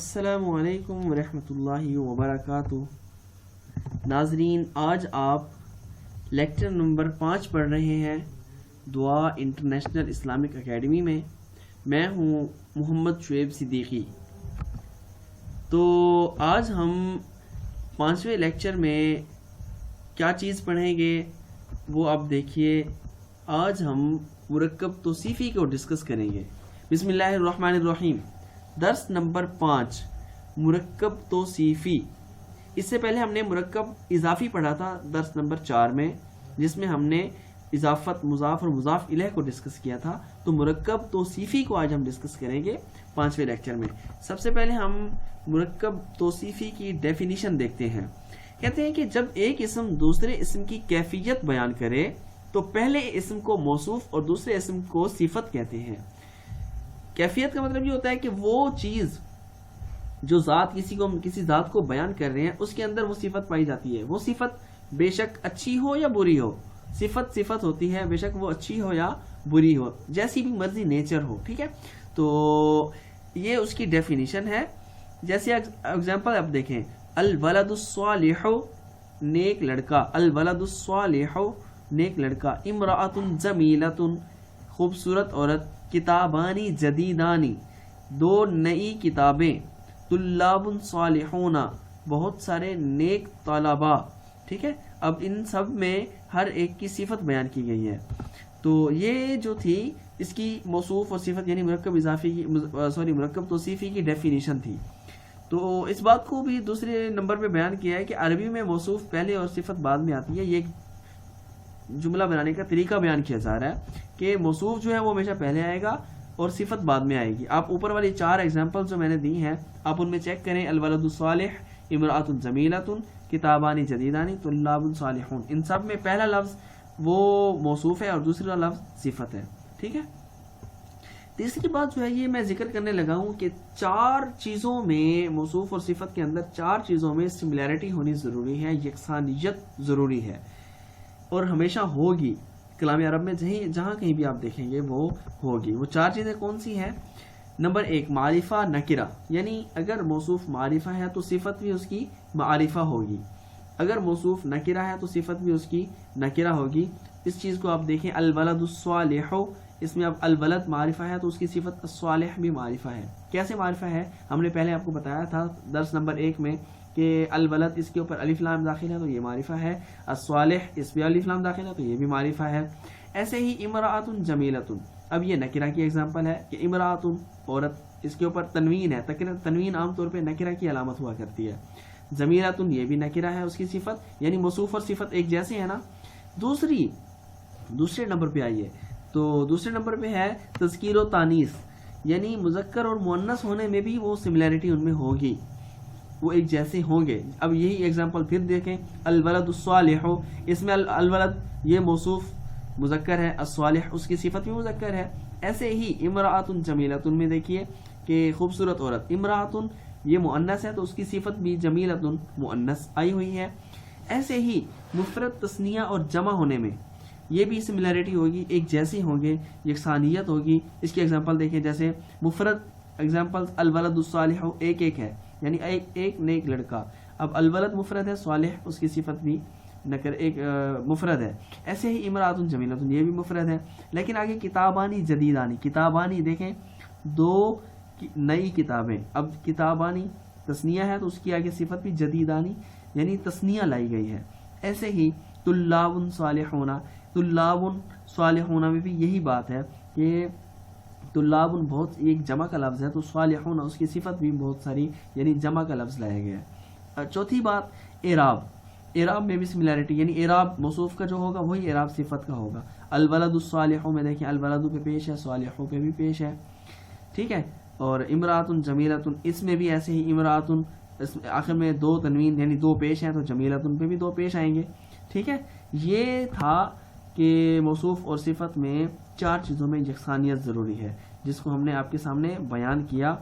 السلام علیکم ورحمۃ اللہ وبرکاتہ۔ ناظرین، آج آپ لیکچر نمبر 5 پڑھ رہے ہیں دعا انٹرنیشنل اسلامک اکیڈمی میں۔ میں ہوں محمد شعیب صدیقی۔ تو آج ہم 5ویں لیکچر میں کیا چیز پڑھیں گے وہ آپ دیکھیے۔ آج ہم مرکب توصیفی کو ڈسکس کریں گے۔ بسم اللہ الرحمن الرحیم۔ درس نمبر 5 مرکب توصیفی۔ اس سے پہلے ہم نے مرکب اضافی پڑھا تھا درس نمبر 4 میں، جس میں ہم نے اضافت، مضاف اور مضاف الیہ کو ڈسکس کیا تھا۔ تو مرکب توصیفی کو آج ہم ڈسکس کریں گے 5ویں لیکچر میں۔ سب سے پہلے ہم مرکب توصیفی کی ڈیفینیشن دیکھتے ہیں۔ کہتے ہیں کہ جب ایک اسم دوسرے اسم کی کیفیت بیان کرے تو پہلے اسم کو موصوف اور دوسرے اسم کو صفت کہتے ہیں۔ کیفیت کا مطلب یہ ہوتا ہے کہ وہ چیز جو ذات کسی ذات کو بیان کر رہے ہیں اس کے اندر وہ صفت پائی جاتی ہے۔ وہ صفت بے شک اچھی ہو یا بری ہو، صفت ہوتی ہے، بے شک وہ اچھی ہو یا بری ہو، جیسی بھی مرضی نیچر ہو، ٹھیک ہے۔ تو یہ اس کی ڈیفینیشن ہے۔ جیسے اگزامپل آپ دیکھیں، الولد الصالح نیک لڑکا، الولد الصالح نیک لڑکا، امرأۃ جمیلۃ خوبصورت عورت، کتابانی جدیدانی دو نئی کتابیں، طلاب صالحون بہت سارے نیک طلباء، ٹھیک ہے۔ اب ان سب میں ہر ایک کی صفت بیان کی گئی ہے۔ تو یہ جو تھی اس کی موصوف اور صفت یعنی مرکب توصیفی کی ڈیفینیشن تھی۔ تو اس بات کو بھی دوسرے نمبر پہ بیان کیا ہے کہ عربی میں موصوف پہلے اور صفت بعد میں آتی ہے۔ یہ جملہ بنانے کا طریقہ بیان کیا جا رہا ہے کہ موصوف جو ہے وہ ہمیشہ پہلے آئے گا اور صفت بعد میں آئے گی۔ آپ اوپر والی 4 ایگزامپل جو میں نے دی ہیں آپ ان میں چیک کریں، الولد الصالح، امرأۃ جمیلۃ، کتابانی جدیدانی، طلاب صالحون، ان سب میں پہلا لفظ وہ موصوف ہے اور دوسرا لفظ صفت ہے، ٹھیک ہے۔ تیسری بات جو ہے یہ میں ذکر کرنے لگا ہوں کہ 4 چیزوں میں، موصوف اور صفت کے اندر 4 چیزوں میں سملیرٹی ہونی ضروری ہے، یکسانیت ضروری ہے اور ہمیشہ ہوگی۔ کلام عرب میں جہاں کہیں بھی آپ دیکھیں گے وہ ہوگی۔ وہ 4 چیزیں کون سی ہیں؟ نمبر 1 معرفہ نکرہ، یعنی اگر موصوف معرفہ ہے تو صفت بھی اس کی معرفہ ہوگی، اگر موصوف نکرہ ہے تو صفت بھی اس کی نکرہ ہوگی۔ اس چیز کو آپ دیکھیں، الولد الصالح، اس میں اب الولد معرفہ ہے تو اس کی صفت الصالح بھی معرفہ ہے۔ کیسے معرفہ ہے؟ ہم نے پہلے آپ کو بتایا تھا درس نمبر 1 میں کہ الولد اس کے اوپر الف لام داخل ہے تو یہ معرفہ ہے، الصالح اس پہ الف لام داخل ہے تو یہ بھی معرفہ ہے۔ ایسے ہی امرأۃ جمیلۃ، اب یہ نکرہ کی ایگزامپل ہے کہ امرأۃ عورت، اس کے اوپر تنوین ہے، تنوین عام طور پہ نکرہ کی علامت ہوا کرتی ہے۔ جمیلۃ یہ بھی نکرہ ہے، اس کی صفت یعنی موصوف اور صفت ایک جیسے ہیں نا۔ دوسرے نمبر پہ آئیے، تو دوسرے نمبر پہ ہے تذکیر و تانیث، یعنی مذکر اور مؤنث ہونے میں بھی وہ سملیرٹی ان میں ہوگی، وہ ایک جیسے ہوں گے۔ اب یہی ایگزامپل پھر دیکھیں، الولد الصالح، اس میں الولد یہ موصوف مذکر ہے، الصالح اس کی صفت بھی مذکر ہے۔ ایسے ہی امرأۃ جمیلۃ میں دیکھیے کہ خوبصورت عورت، امرأۃ یہ مؤنث ہے تو اس کی صفت بھی جمیلۃ مؤنث آئی ہوئی ہے۔ ایسے ہی مفرد تثنیہ اور جمع ہونے میں یہ بھی سملیرٹی ہوگی، ایک جیسی ہوں گے، یکسانیت ہوگی۔ اس کی ایگزامپل دیکھیں، جیسے مفرد ایگزامپل الولد الصالح ایک ہے، یعنی ایک نیک لڑکا۔ اب الولد مفرد ہے، صالح اس کی صفت بھی ایک مفرد ہے۔ ایسے ہی امرأۃ جمیلۃ یہ بھی مفرد ہے۔ لیکن آگے کتابانی جدیدانی، کتابانی دیکھیں 2 نئی کتابیں، اب کتابانی تثنیہ ہے تو اس کی آگے صفت بھی جدیدانی یعنی تثنیہ لائی گئی ہے۔ ایسے ہی طلاب صالحون، طلاب صالحون میں بھی یہی بات ہے کہ طلاب بہت ایک جمع کا لفظ ہے تو صالحون اس کی صفت بھی بہت ساری یعنی جمع کا لفظ لایا گیا ہے۔ چوتھی بات اعراب میں بھی سملیرٹی، یعنی اعراب موصوف کا جو ہوگا وہی اعراب صفت کا ہوگا۔ الولد الصالح میں دیکھیں الولد پہ پیش ہے، صالح پہ بھی پیش ہے، ٹھیک ہے۔ اور امرأۃ جمیلۃ اس میں بھی ایسے ہی امرأۃ آخر میں 2 تنوین یعنی 2 پیش ہیں تو جمیلۃ پہ بھی 2 پیش آئیں گے، ٹھیک ہے۔ یہ تھا کہ موصوف اور صفت میں 4 چیزوں میں یکسانیت ضروری ہے، جس کو ہم نے آپ کے سامنے بیان کیا۔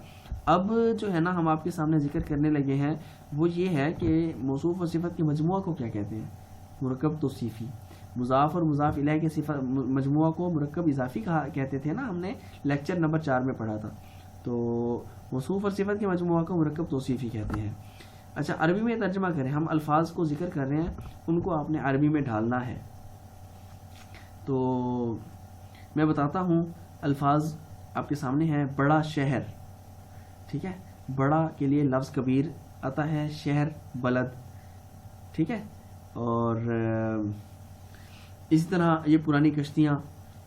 اب جو ہے نا ہم آپ کے سامنے ذکر کرنے لگے ہیں وہ یہ ہے کہ موصوف اور صفت کے مجموعہ کو کیا کہتے ہیں؟ مرکب توصیفی۔ مضاف اور مضاف الیہ کے صفت مجموعہ کو مرکب اضافی کہتے تھے نا، ہم نے لیکچر نمبر 4 میں پڑھا تھا۔ تو موصوف اور صفت کے مجموعہ کو مرکب توصیفی کہتے ہیں. اچھا عربی میں ترجمہ کریں. ہم الفاظ کو ذکر کر رہے ہیں, ان کو آپ نے عربی میں ڈھالنا ہے. تو میں بتاتا ہوں الفاظ آپ کے سامنے ہیں. بڑا شہر, ٹھیک ہے, بڑا کے لیے لفظ کبیر آتا ہے, شہر بلد, ٹھیک ہے. اور اسی طرح یہ پرانی کشتیاں,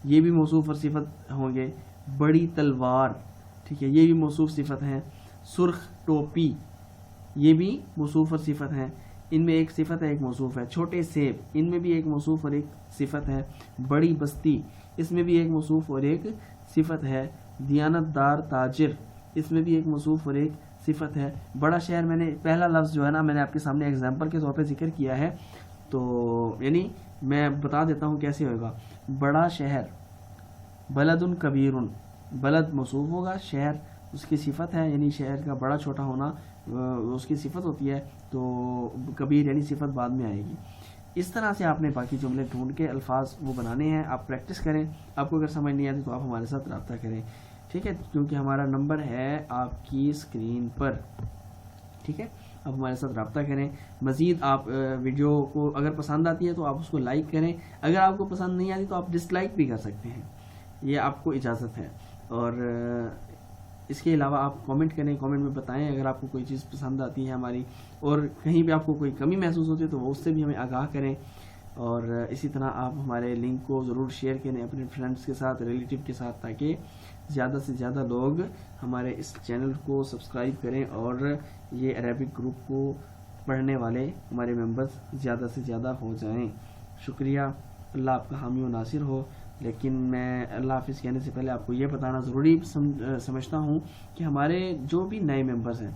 یہ بھی موصوف اور صفت ہوں گے. بڑی تلوار, ٹھیک ہے, یہ بھی موصوف صفت ہیں. سرخ ٹوپی, یہ بھی موصوف اور صفت ہیں. ان میں ایک صفت ہے ایک موصوف ہے. چھوٹے سیب, ان میں بھی ایک موصوف اور ایک صفت ہے. بڑی بستی, اس میں بھی ایک موصوف اور ایک صفت ہے. دیانت دار تاجر, اس میں بھی ایک موصوف اور ایک صفت ہے. بڑا شہر, میں نے پہلا لفظ جو ہے نا میں نے آپ کے سامنے ایگزامپل کے طور پہ ذکر کیا ہے, تو یعنی میں بتا دیتا ہوں کیسے ہوگا. بڑا شہر, بلد کبیر, بلد موصوف ہوگا, شہر اس کی صفت ہے, یعنی شہر کا بڑا چھوٹا ہونا اس کی صفت ہوتی ہے, تو کبیر یعنی صفت بعد میں آئے گی. اس طرح سے آپ نے باقی جملے ڈھونڈ کے الفاظ وہ بنانے ہیں. آپ پریکٹس کریں. آپ کو اگر سمجھ نہیں آتی تو آپ ہمارے ساتھ رابطہ کریں, ٹھیک ہے, کیونکہ ہمارا نمبر ہے آپ کی اسکرین پر, ٹھیک ہے. آپ ہمارے ساتھ رابطہ کریں. مزید آپ ویڈیو کو اگر پسند آتی ہے تو آپ اس کو لائک کریں. اگر آپ کو پسند نہیں آتی تو آپ ڈس لائک بھی کر سکتے ہیں, یہ آپ کو اجازت ہے. اور اس کے علاوہ آپ کامنٹ کریں, کامنٹ میں بتائیں اگر آپ کو کوئی چیز پسند آتی ہے ہماری, اور کہیں بھی آپ کو کوئی کمی محسوس ہوتی ہے تو وہ اس سے بھی ہمیں آگاہ کریں. اور اسی طرح آپ ہمارے لنک کو ضرور شیئر کریں اپنے فرینڈس کے ساتھ, ریلیٹیو کے ساتھ, تاکہ زیادہ سے زیادہ لوگ ہمارے اس چینل کو سبسکرائب کریں اور یہ عربک گروپ کو پڑھنے والے ہمارے ممبرز زیادہ سے زیادہ ہو جائیں. شکریہ. اللہ آپ کا حامی و ناصر ہو. لیکن میں اللہ حافظ کہنے سے پہلے آپ کو یہ بتانا ضروری سمجھتا ہوں کہ ہمارے جو بھی نئے ممبرز ہیں,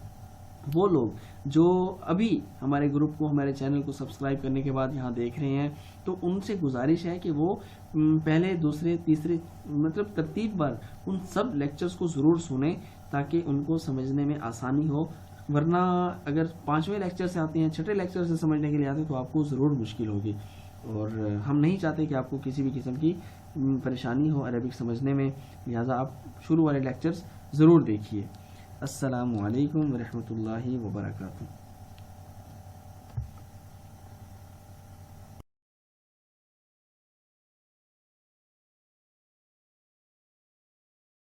وہ لوگ جو ابھی ہمارے گروپ کو, ہمارے چینل کو سبسکرائب کرنے کے بعد یہاں دیکھ رہے ہیں, تو ان سے گزارش ہے کہ وہ پہلے, دوسرے, تیسرے, مطلب ترتیب بار ان سب لیکچرز کو ضرور سنیں تاکہ ان کو سمجھنے میں آسانی ہو. ورنہ اگر 5ویں لیکچر سے آتے ہیں, 6ٹھے لیکچر سے سمجھنے کے لیے آتے ہیں تو آپ کو ضرور مشکل ہوگی, اور ہم نہیں چاہتے کہ آپ کو کسی بھی قسم کی پریشانی ہو عربک سمجھنے میں. لہٰذا آپ شروع والے لیکچرز ضرور دیکھیے. السلام علیکم ورحمۃ اللہ وبرکاتہ.